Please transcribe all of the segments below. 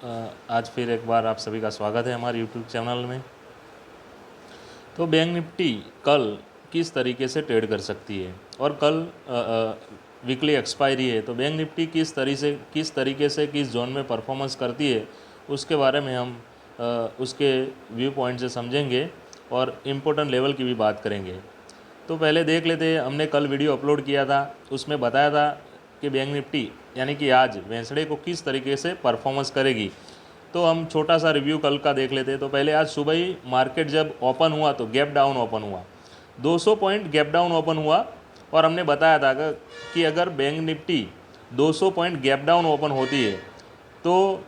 आज फिर एक बार आप सभी का स्वागत है हमारे यूट्यूब चैनल में। तो बैंक निफ्टी कल किस तरीके से ट्रेड कर सकती है और कल वीकली एक्सपायरी है, तो बैंक निफ्टी किस तरीके से किस जोन में परफॉर्मेंस करती है उसके बारे में हम उसके व्यू पॉइंट से समझेंगे और इम्पोर्टेंट लेवल की भी बात करेंगे। तो पहले देख लेते हैं, हमने कल वीडियो अपलोड किया था, उसमें बताया था कि बैंक निफ्टी यानी कि आज वेंसडे को किस तरीके से परफॉर्मेंस करेगी। तो हम छोटा सा रिव्यू कल का देख लेते हैं। तो पहले आज सुबह ही मार्केट जब ओपन हुआ तो गैप डाउन ओपन हुआ, 200 पॉइंट गैप डाउन ओपन हुआ। और हमने बताया था कि अगर bank Nifty 200 point gap down open होती है तो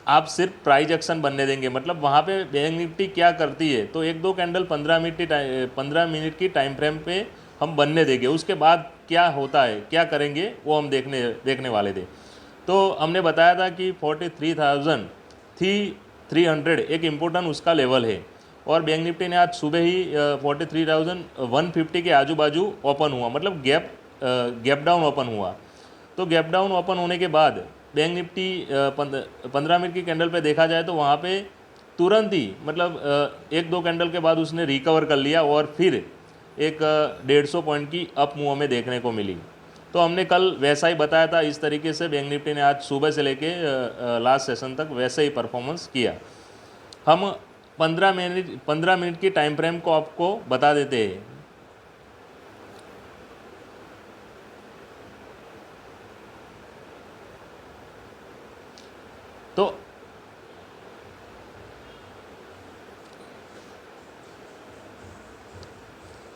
आप सिर्फ प्राइस एक्शन बनने देंगे। मतलब वहाँ पे बैंक निफ्टी क्या करती है, तो एक दो कैंडल 15 मिनट की टाइम फ्रेम पे हम बनने देंगे, उसके बाद क्या होता है क्या करेंगे वो हम देखने वाले थे। तो हमने बताया था कि 43,300 एक इम्पोर्टेंट उसका लेवल है और बैंक निफ्टी ने आज सुबह ही 43,150 के आजू बाजू ओपन हुआ, मतलब गैप डाउन ओपन हुआ। तो गैप डाउन ओपन होने के बाद बैंक निफ्टी 15 मिनट की कैंडल पे देखा जाए तो वहाँ पे तुरंत ही मतलब एक दो कैंडल के बाद उसने रिकवर कर लिया और फिर एक 150 पॉइंट की अप मूव हमें देखने को मिली। तो हमने कल वैसा ही बताया था, इस तरीके से बैंक निफ्टी ने आज सुबह से लेके लास्ट सेशन तक वैसे ही परफॉर्मेंस किया। हम 15 मिनट की टाइम फ्रेम को आपको बता देते हैं।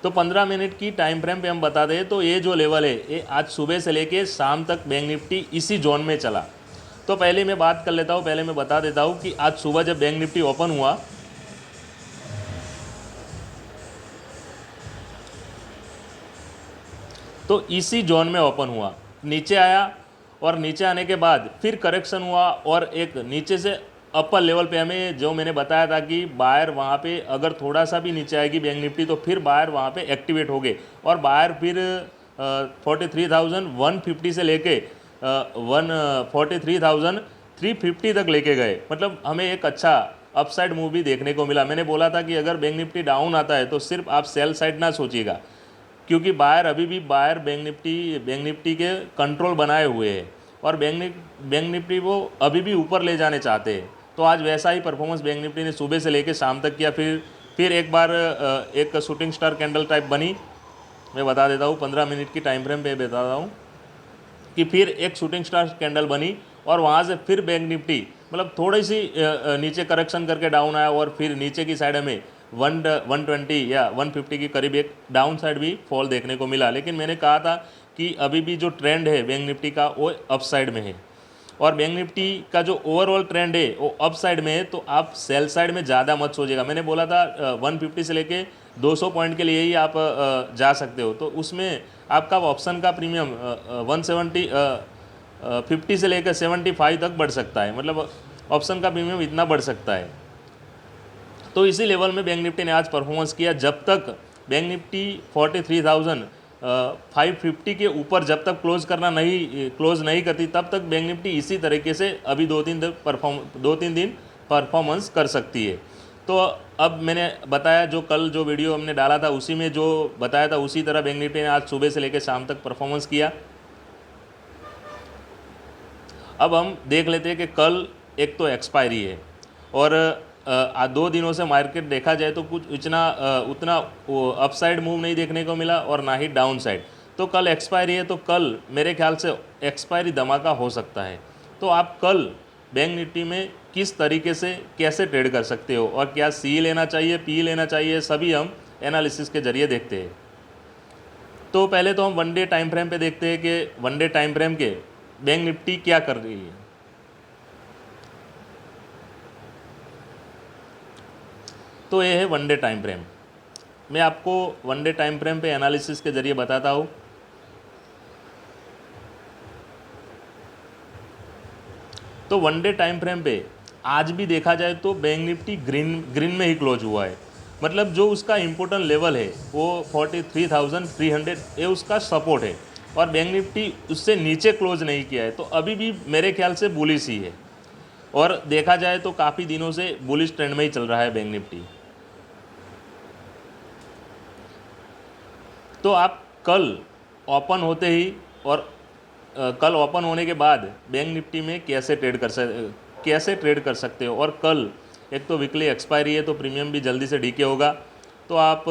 तो 15 मिनट की टाइम फ्रेम पे हम बता दें तो ये जो लेवल है ये आज सुबह से लेके शाम तक बैंक निफ्टी इसी जोन में चला। तो पहले मैं बात कर लेता हूँ, पहले मैं बता देता हूँ कि आज सुबह जब बैंक निफ्टी ओपन हुआ तो इसी जोन में ओपन हुआ, नीचे आया और नीचे आने के बाद फिर करेक्शन हुआ और एक नीचे से अपर लेवल पे हमें जो मैंने बताया था कि बायर वहाँ पे अगर थोड़ा सा भी नीचे आएगी बैंक निफ्टी तो फिर बायर वहाँ पे एक्टिवेट हो गए और बायर फिर 43,150 से लेके 43,350 तक लेके गए। मतलब हमें एक अच्छा अपसाइड मूव भी देखने को मिला। मैंने बोला था कि अगर बैंक निफ्टी डाउन आता है तो सिर्फ आप सेल साइड ना सोचिएगा, क्योंकि बायर अभी भी बायर बैंक निफ्टी के कंट्रोल बनाए हुए हैं और बैंक निफ्टी वो अभी भी ऊपर ले जाने चाहते हैं। तो आज वैसा ही परफॉर्मेंस बैंक निफ्टी ने सुबह से लेकर शाम तक किया। फिर एक बार एक शूटिंग स्टार कैंडल टाइप बनी। मैं बता देता हूँ 15 मिनट की टाइम फ्रेम पे बता रहा हूँ कि फिर एक शूटिंग स्टार कैंडल बनी और वहाँ से फिर बैंक निफ्टी मतलब थोड़ी सी नीचे करेक्शन करके डाउन आया और फिर नीचे की साइड हमें 120 या 150 के करीब एक डाउन साइड भी फॉल देखने को मिला। लेकिन मैंने कहा था कि अभी भी जो ट्रेंड है बैंक निफ्टी का वो अप साइड में है और बैंक निफ्टी का जो ओवरऑल ट्रेंड है वो अप साइड में है। तो आप सेल साइड में ज़्यादा मत सोचिएगा। मैंने बोला था 150 से लेके 200 पॉइंट के लिए ही आप जा सकते हो। तो उसमें आपका ऑप्शन का प्रीमियम 50 से लेकर 75 तक बढ़ सकता है, मतलब ऑप्शन का प्रीमियम इतना बढ़ सकता है। तो इसी लेवल में बैंक निफ्टी ने आज परफॉर्मेंस किया। जब तक बैंक निफ्टी 43,550 के ऊपर जब तक क्लोज नहीं करती तब तक बैंक निफ्टी इसी तरीके से अभी 2-3 दिन परफॉर्मेंस कर सकती है। तो अब मैंने बताया जो कल जो वीडियो हमने डाला था उसी में जो बताया था उसी तरह बैंक निफ्टी ने आज सुबह से लेकर शाम तक परफॉर्मेंस किया। अब हम देख लेते हैं कि कल एक तो एक्सपायरी है और 2 दिनों से मार्केट देखा जाए तो कुछ उतना अपसाइड मूव नहीं देखने को मिला और ना ही डाउन साइड। तो कल एक्सपायरी है तो कल मेरे ख्याल से एक्सपायरी धमाका हो सकता है। तो आप कल बैंक निफ्टी में किस तरीके से कैसे ट्रेड कर सकते हो और क्या सी लेना चाहिए पी लेना चाहिए, सभी हम एनालिसिस के जरिए देखते हैं। तो पहले तो हम वन डे टाइम फ्रेम पे देखते हैं कि वन डे टाइम फ्रेम के बैंक निफ्टी क्या कर रही है। तो ये है वन डे टाइम फ्रेम। मैं आपको वन डे टाइम फ्रेम पे एनालिसिस के ज़रिए बताता हूँ। तो वन डे टाइम फ्रेम पे आज भी देखा जाए तो बैंक निफ्टी ग्रीन में ही क्लोज हुआ है। मतलब जो उसका इम्पोर्टेंट लेवल है वो 43,300 ये उसका सपोर्ट है और बैंक निफ्टी उससे नीचे क्लोज नहीं किया है। तो अभी भी मेरे ख्याल से बुलिश ही है। और देखा जाए तो काफ़ी दिनों से बुलिश ट्रेंड में ही चल रहा है बैंक निफ्टी। तो आप कल ओपन होते ही और कल ओपन होने के बाद बैंक निफ्टी में कैसे ट्रेड कर सकते हो। और कल एक तो वीकली एक्सपायरी है तो प्रीमियम भी जल्दी से डीके होगा, तो आप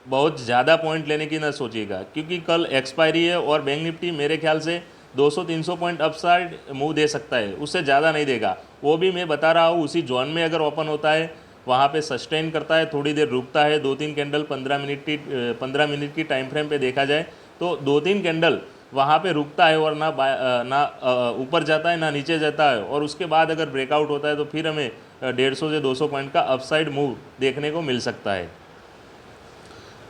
बहुत ज़्यादा पॉइंट लेने की ना सोचिएगा, क्योंकि कल एक्सपायरी है और बैंक निफ्टी मेरे ख्याल से 200-300 पॉइंट अपसाइड मूव दे सकता है, उससे ज़्यादा नहीं देगा। वो भी मैं बता रहा हूँ उसी जोन में अगर ओपन होता है, वहाँ पे सस्टेन करता है, थोड़ी देर रुकता है, 2-3 कैंडल 15 मिनट की टाइम फ्रेम पे देखा जाए तो 2-3 कैंडल वहाँ पे रुकता है और ना ऊपर जाता है ना नीचे जाता है, और उसके बाद अगर ब्रेकआउट होता है तो फिर हमें 150 से 200 पॉइंट का अपसाइड मूव देखने को मिल सकता है।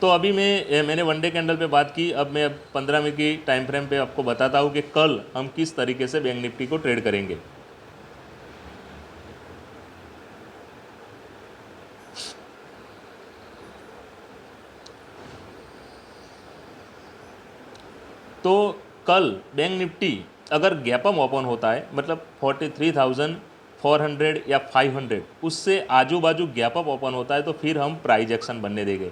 तो अभी मैंने वन डे कैंडल पे बात की, अब मैं 15 मिनट की टाइम फ्रेम पे आपको बताता हूँ कि कल हम किस तरीके से बैंक निफ्टी को ट्रेड करेंगे। तो कल बैंक निफ्टी अगर गैप अप ओपन होता है, मतलब 43,400 या 500 उससे आजू बाजू गैप अप ओपन होता है, तो फिर हम प्राइज एक्शन बनने देंगे।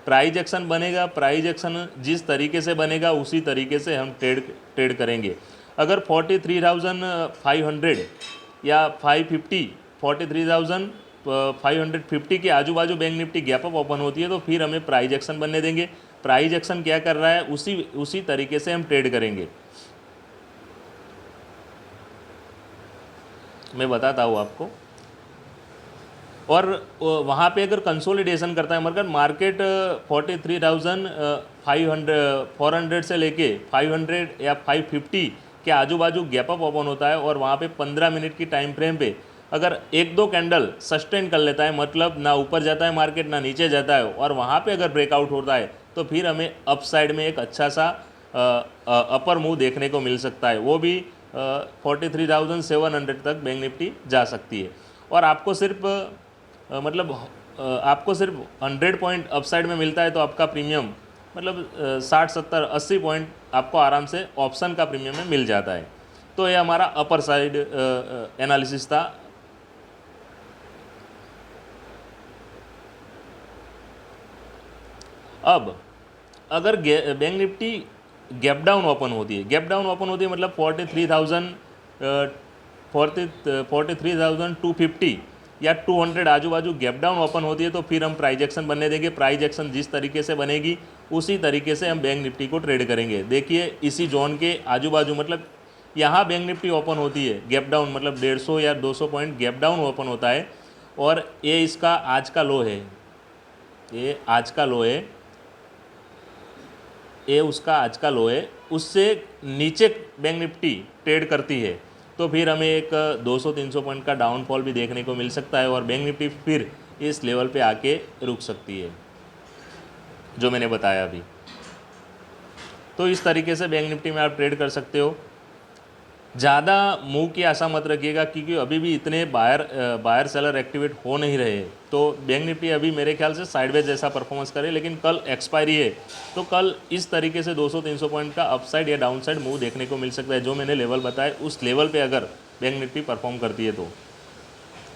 प्राइज एक्शन बनेगा, प्राइज एक्शन जिस तरीके से बनेगा उसी तरीके से हम ट्रेड करेंगे। अगर 43,500 या 550 43,550 के आजू बाजू bank nifty gap up open होती है तो फिर हमें प्राइज एक्शन बनने देंगे। प्राइज एक्शन क्या कर रहा है उसी तरीके से हम ट्रेड करेंगे। मैं बताता हूँ आपको। और वहाँ पे अगर कंसोलिडेशन करता है, मगर मार्केट 43,400 से लेके 500 या 550 के आजू बाजू गैप अप ओपन होता है, और वहाँ पे 15 मिनट की टाइम फ्रेम पे अगर 1-2 कैंडल सस्टेन कर लेता है, मतलब ना ऊपर जाता है मार्केट ना नीचे जाता है, और वहाँ पे अगर ब्रेकआउट होता है तो फिर हमें अप साइड में एक अच्छा सा अपर मूव देखने को मिल सकता है, वो भी 43,700 तक बैंक निफ्टी जा सकती है। और आपको सिर्फ आपको सिर्फ 100 पॉइंट अपसाइड में मिलता है, तो आपका प्रीमियम मतलब 60-70-80 पॉइंट आपको आराम से ऑप्शन का प्रीमियम में मिल जाता है। तो ये हमारा अपर साइड एनालिसिस था। अब अगर bank nifty gap down open होती है, मतलब 43,250 या 200 आजू बाजू गैप डाउन ओपन होती है, तो फिर हम प्राइज एक्शन बनने देंगे। प्राइज एक्शन जिस तरीके से बनेगी उसी तरीके से हम बैंक निफ्टी को ट्रेड करेंगे। देखिए इसी जोन के आजू बाजू, मतलब यहाँ बैंक निफ्टी ओपन होती है गैप डाउन, मतलब 150 या 200 पॉइंट गैप डाउन ओपन होता है, और ये इसका आज का लो है, ये आज का लो है, ये उसका आज का लो है, उससे नीचे बैंक निफ्टी ट्रेड करती है तो फिर हमें एक 200-300 पॉइंट का डाउनफॉल भी देखने को मिल सकता है, और बैंक निफ्टी फिर इस लेवल पे आके रुक सकती है जो मैंने बताया अभी। तो इस तरीके से बैंक निफ्टी में आप ट्रेड कर सकते हो। ज़्यादा मूव की आशा मत रखिएगा, क्योंकि अभी भी इतने बायर सेलर एक्टिवेट हो नहीं रहे, तो बैंक निफ्टी अभी मेरे ख्याल से साइडवेज जैसा परफॉर्मेंस करे। लेकिन कल एक्सपायरी है तो कल इस तरीके से 200-300 पॉइंट का अपसाइड या डाउनसाइड मूव देखने को मिल सकता है, जो मैंने लेवल बताया उस लेवल पे अगर बैंक निफ्टी परफॉर्म करती है तो।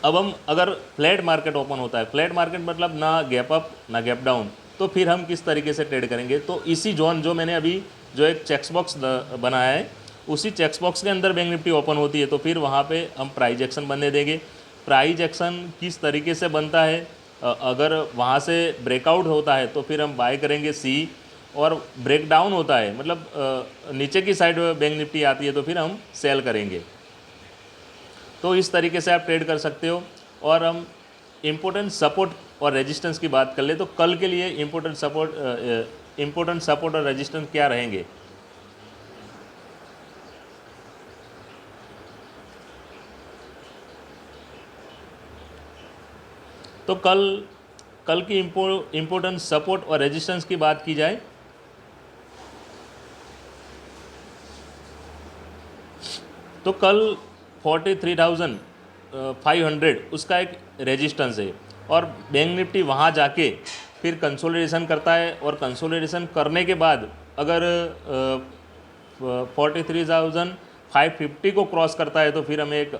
अब हम अगर फ्लैट मार्केट ओपन होता है, फ्लैट मार्केट मतलब ना गैप अप ना गैप डाउन, तो फिर हम किस तरीके से ट्रेड करेंगे। तो इसी जोन जो मैंने अभी जो एक चेक्स बॉक्स बनाया है, उसी चेक्स बॉक्स के अंदर बैंक निफ्टी ओपन होती है, तो फिर वहाँ पे हम प्राइज एक्शन बनने देंगे। प्राइज एक्शन किस तरीके से बनता है, अगर वहाँ से ब्रेकआउट होता है तो फिर हम बाय करेंगे सी, और ब्रेक डाउन होता है मतलब नीचे की साइड बैंक निफ्टी आती है तो फिर हम सेल करेंगे। तो इस तरीके से आप ट्रेड कर सकते हो। और हम इम्पोर्टेंट सपोर्ट और रेजिस्टेंस की बात कर ले तो कल के लिए इम्पोर्टेंट सपोर्ट और रेजिस्टेंस क्या रहेंगे। तो कल की इम्पोर्टेंट सपोर्ट और रेजिस्टेंस की बात की जाए तो कल 43,500 उसका एक रेजिस्टेंस है, और बैंक निफ्टी वहाँ जाके फिर कंसोलिडेशन करता है, और कंसोलिडेशन करने के बाद अगर 43,550 को क्रॉस करता है तो फिर हमें एक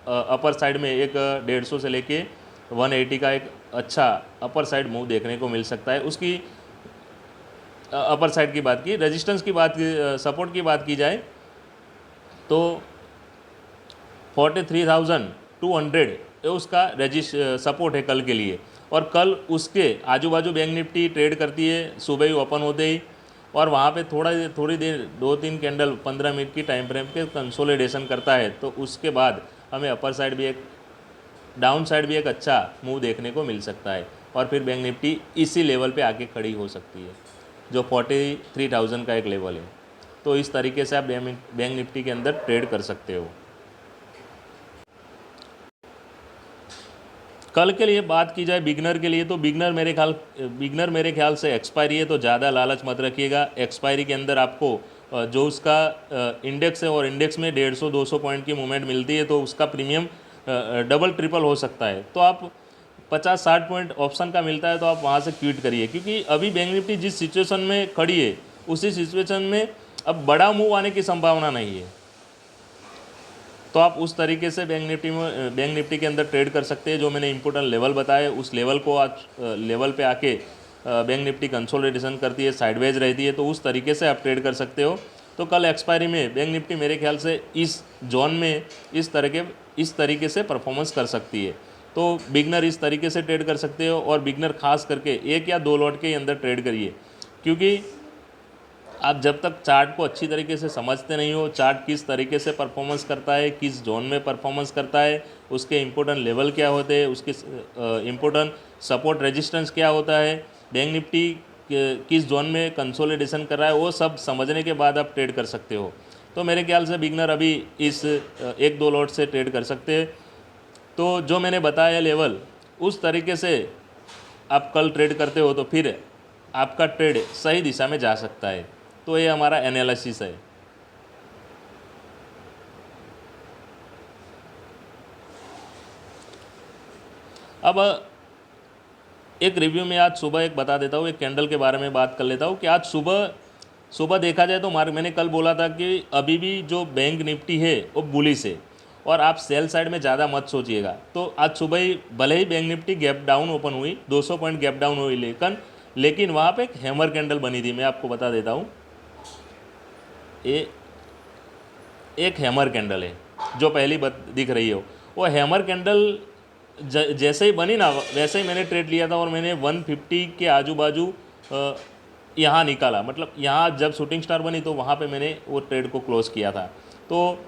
अपर साइड में एक 150 से लेके 180 का एक अच्छा अपर साइड मूव देखने को मिल सकता है। उसकी अपर साइड की बात की, रेजिस्टेंस की बात की, सपोर्ट की बात की जाए तो 43,200 ये उसका सपोर्ट है कल के लिए। और कल उसके आजू बाजू बैंक निफ्टी ट्रेड करती है सुबह ही ओपन होते ही, और वहाँ पे थोड़ी देर 2-3 कैंडल 15 मिनट की टाइम फ्रेम के कंसोलिडेशन करता है, तो उसके बाद हमें अपर साइड भी एक डाउन साइड भी एक अच्छा मूव देखने को मिल सकता है, और फिर बैंक निफ्टी इसी लेवल पे आके खड़ी हो सकती है जो 43,000 का एक लेवल है। तो इस तरीके से आप बैंक निफ्टी के अंदर ट्रेड कर सकते हो। कल के लिए बात की जाए बिगनर के लिए, तो बिगनर मेरे ख्याल से एक्सपायरी है तो ज़्यादा लालच मत रखिएगा। एक्सपायरी के अंदर आपको जो उसका इंडेक्स है और इंडेक्स में 150-200 पॉइंट की मूवमेंट मिलती है, तो उसका प्रीमियम डबल ट्रिपल हो सकता है। तो आप 50-60 पॉइंट ऑप्शन का मिलता है तो आप वहाँ से क्विट करिए, क्योंकि अभी बैंक निफ्टी जिस सिचुएशन में खड़ी है उसी सिचुएशन में अब बड़ा मूव आने की संभावना नहीं है। तो आप उस तरीके से बैंक निफ्टी के अंदर ट्रेड कर सकते हैं। जो मैंने इंपॉर्टेंट लेवल बताए उस लेवल को आज लेवल पे आके बैंक निफ्टी कंसोलिडेशन करती है, साइडवेज रहती है, तो उस तरीके से आप ट्रेड कर सकते हो। तो कल एक्सपायरी में बैंक निफ्टी मेरे ख्याल से इस जोन में इस तरीके से परफॉर्मेंस कर सकती है। तो बिगनर इस तरीके से ट्रेड कर सकते हो, और बिगनर खास करके 1 या 2 लॉट के अंदर ट्रेड करिए, क्योंकि आप जब तक चार्ट को अच्छी तरीके से समझते नहीं हो, चार्ट किस तरीके से परफॉर्मेंस करता है, किस जोन में परफॉर्मेंस करता है, उसके इम्पोर्टेंट लेवल क्या होते हैं, उसके इम्पोर्टेंट सपोर्ट रेजिस्टेंस क्या होता है, बैंक निफ्टी किस जोन में कंसोलिडेशन कर रहा है, वो सब समझने के बाद आप ट्रेड कर सकते हो। तो मेरे ख्याल से बिगनर अभी इस 1-2 लॉट से ट्रेड कर सकते हैं। तो जो मैंने बताया लेवल उस तरीके से आप कल ट्रेड करते हो तो फिर आपका ट्रेड सही दिशा में जा सकता है। तो ये हमारा एनालिसिस है। अब एक रिव्यू में आज सुबह एक बता देता हूँ, एक कैंडल के बारे में बात कर लेता हूँ कि आज सुबह देखा जाए तो मैंने कल बोला था कि अभी भी जो बैंक निफ्टी है वो बुलिश है, और आप सेल साइड में ज़्यादा मत सोचिएगा। तो आज सुबह ही भले ही bank nifty gap down open हुई, 200 पॉइंट गैप डाउन हुई, लेकिन वहाँ पे एक हैमर कैंडल बनी थी। मैं आपको बता देता हूँ, ये एक हैमर कैंडल है जो पहली दिख रही हो। वो हैमर कैंडल जैसे ही बनी ना वैसे ही मैंने ट्रेड लिया था, और मैंने 150 के आजू बाजू यहाँ निकाला। मतलब यहाँ जब शूटिंग स्टार बनी तो वहाँ पे मैंने वो ट्रेड को क्लोज़ किया था। तो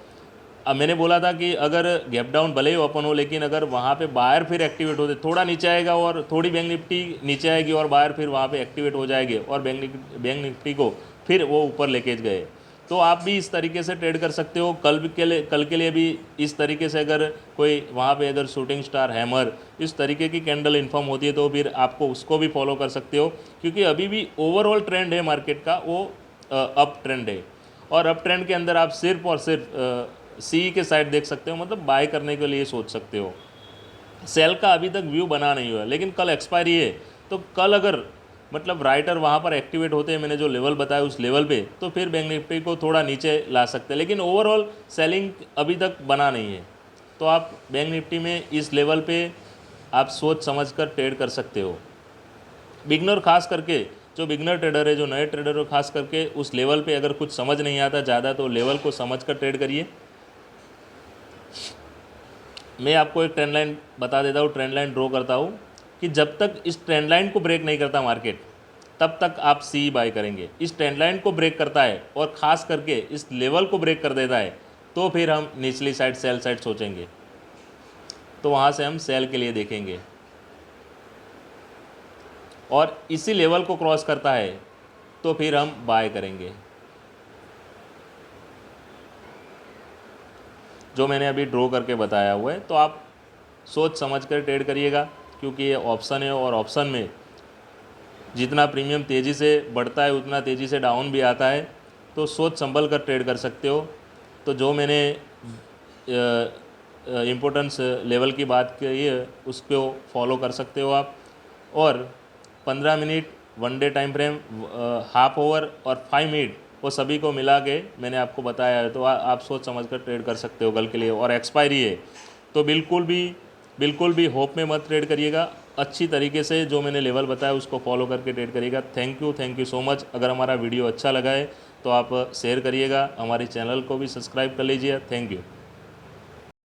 अब मैंने बोला था कि अगर गैप डाउन भले ही ओपन हो, लेकिन अगर वहाँ पे बायर फिर एक्टिवेट होते, थोड़ा नीचे आएगा और थोड़ी बैंक निफ्टी नीचे आएगी और बायर फिर वहाँ पे एक्टिवेट हो जाएगी और बैंक निफ्टी को फिर वो ऊपर लेके गए। तो आप भी इस तरीके से ट्रेड कर सकते हो। कल के लिए भी इस तरीके से अगर कोई वहाँ पे अगर शूटिंग स्टार, हैमर इस तरीके की कैंडल इन्फॉर्म होती है तो फिर आपको उसको भी फॉलो कर सकते हो, क्योंकि अभी भी ओवरऑल ट्रेंड है मार्केट का वो अप ट्रेंड है। और अप ट्रेंड के अंदर आप सिर्फ और सिर्फ सी के साइड देख सकते हो, मतलब बाय करने के लिए सोच सकते हो। सेल का अभी तक व्यू बना नहीं हुआ, लेकिन कल एक्सपायरी है, तो कल अगर मतलब राइटर वहाँ पर एक्टिवेट होते हैं मैंने जो लेवल बताया उस लेवल पे, तो फिर बैंक निफ्टी को थोड़ा नीचे ला सकते हैं, लेकिन ओवरऑल सेलिंग अभी तक बना नहीं है। तो आप बैंक निफ्टी में इस लेवल पे आप सोच समझ कर ट्रेड कर सकते हो। बिगनर खास करके जो बिगनर ट्रेडर है, जो नए ट्रेडर हो, खास करके उस लेवल पे अगर कुछ समझ नहीं आता ज़्यादा तो लेवल को समझ कर ट्रेड करिए। मैं आपको एक ट्रेंड लाइन बता देता हूँ, ट्रेंड लाइन ड्रॉ करता हूँ कि जब तक इस ट्रेंड लाइन को ब्रेक नहीं करता मार्केट तब तक आप सी बाय करेंगे। इस ट्रेंड लाइन को ब्रेक करता है और ख़ास करके इस लेवल को ब्रेक कर देता है तो फिर हम निचली साइड सेल साइड सोचेंगे, तो वहाँ से हम सेल के लिए देखेंगे। और इसी लेवल को क्रॉस करता है तो फिर हम बाय करेंगे। जो मैंने अभी ड्रॉ करके बताया हुआ है, तो आप सोच समझ कर ट्रेड करिएगा, क्योंकि ये ऑप्शन है और ऑप्शन में जितना प्रीमियम तेज़ी से बढ़ता है उतना तेज़ी से डाउन भी आता है, तो सोच संभल कर ट्रेड कर सकते हो। तो जो मैंने इम्पोर्टेंस लेवल की बात की है उसको फॉलो कर सकते हो आप। और 15 minute, 1 day time frame, half over और 5 मिनट वो सभी को मिला के मैंने आपको बताया है, तो आप सोच समझ कर ट्रेड कर सकते हो कल के लिए। और एक्सपायरी है तो बिल्कुल भी होप में मत ट्रेड करिएगा। अच्छी तरीके से जो मैंने लेवल बताया उसको फॉलो करके ट्रेड करिएगा। Thank you so much. अगर हमारा वीडियो अच्छा लगा है तो आप शेयर करिएगा, हमारे चैनल को भी सब्सक्राइब कर लीजिए। Thank you.